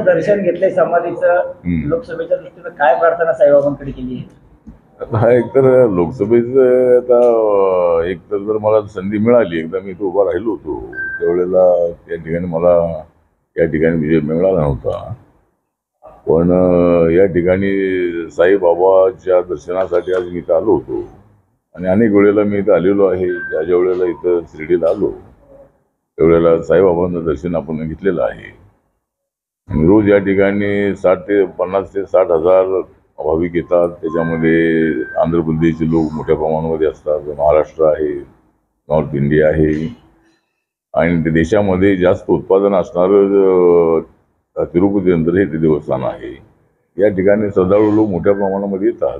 दर्शन घेतलंय समाधीचं. लोकसभेच्या दृष्टीने काय प्रार्थना साईबाबांकडे केली आहे? हा एकतर लोकसभेचं आता एकतर जर मला संधी मिळाली, एकदा मी तो उभा राहिलो होतो त्यावेळेला त्या ठिकाणी मला या ठिकाणी विजय मिळाला नव्हता. पण या ठिकाणी साईबाबाच्या दर्शनासाठी आज मी इथं आलो होतो आणि अनेक वेळेला मी इथं आलेलो आहे. ज्या वेळेला इथं शिर्डीला आलो त्यावेळेला साईबाबांचं दर्शन आपण घेतलेलं आहे. आणि रोज या ठिकाणी 50 ते 60 हजार भाविक येतात. त्याच्यामध्ये आंध्र प्रदेशचे लोक मोठ्या प्रमाणामध्ये असतात, महाराष्ट्र आहे, नॉर्थ इंडिया आहे आणि देशामध्ये जास्त उत्पादन असणारं तिरुपती नंतर हे ते देवस्थान आहे. या ठिकाणी श्रद्धाळू लोक मोठ्या प्रमाणामध्ये येतात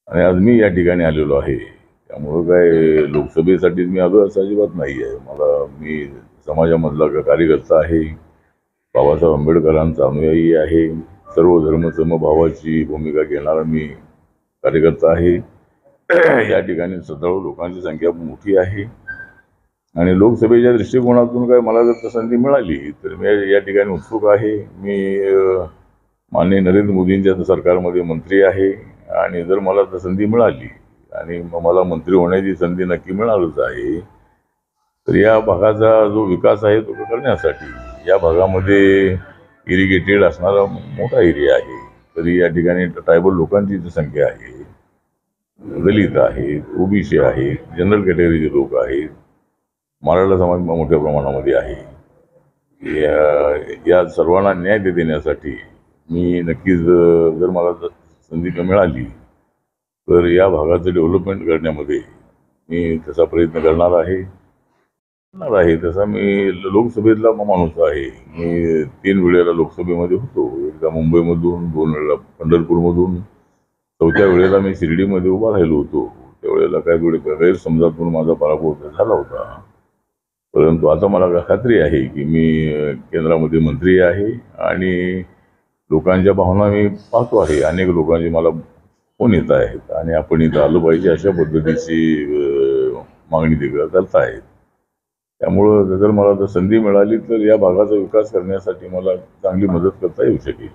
आणि आज मी या ठिकाणी आलेलो आहे. त्यामुळं काय लोकसभेसाठीच मी आलो असं अजिबात नाही आहे. मी समाजामधला कार्यकर्ता आहे, बाबासाहेब आंबेडकरांचा अनुयायी आहे, सर्व धर्म समभावाची भूमिका घेणारा मी कार्यकर्ता आहे. या ठिकाणी श्रद्धाळू लोकांची संख्या मोठी आहे आणि लोकसभेच्या दृष्टिकोनातून काय मला जर संधी मिळाली तर मी या ठिकाणी उत्सुक आहे. मी माननीय नरेंद्र मोदींच्या सरकारमध्ये मंत्री आहे आणि जर मला संधी मिळाली आणि मला मंत्री होण्याची संधी नक्की मिळालच आहे तर या भागाचा जो विकास आहे तो करण्यासाठी या भागामध्ये इरिगेटेड असणारा मोठा एरिया आहे. तरी या ठिकाणी ट्रायबल लोकांची जी संख्या आहे, दलित आहेत, ओबीसी आहेत, जनरल कॅटेगरीचे लोक आहेत, मराठा समाज मोठ्या प्रमाणामध्ये आहे. या सर्वांना न्याय देण्यासाठी मी नक्कीच जर मला संधी मिळाली तर या भागाचं डेव्हलपमेंट करण्यामध्ये मी तसा प्रयत्न करणार आहे. तसा मी लोकसभेतला माणूस आहे. मी 3 वेळेला लोकसभेमध्ये होतो. एकदा मुंबईमधून, 2 वेळेला पंढरपूरमधून, 4थ्या वेळेला मी शिर्डीमध्ये उभा राहिलो होतो. त्यावेळेला काय थोडे गैरसमजातून माझा पराभव झाला होता. परंतु आता मला खात्री आहे की मी केंद्रामध्ये मंत्री आहे आणि लोकांच्या भावना मी पाहतो आहे. अनेक लोकांचे मला फोन येत आहेत आणि आपण इथं आलो पाहिजे अशा पद्धतीची मागणी ते करत आहेत. त्यामुळं जर मला संधी मिळाली तर या भागाचा विकास करण्यासाठी मला चांगली मदत करता येऊ शकेल.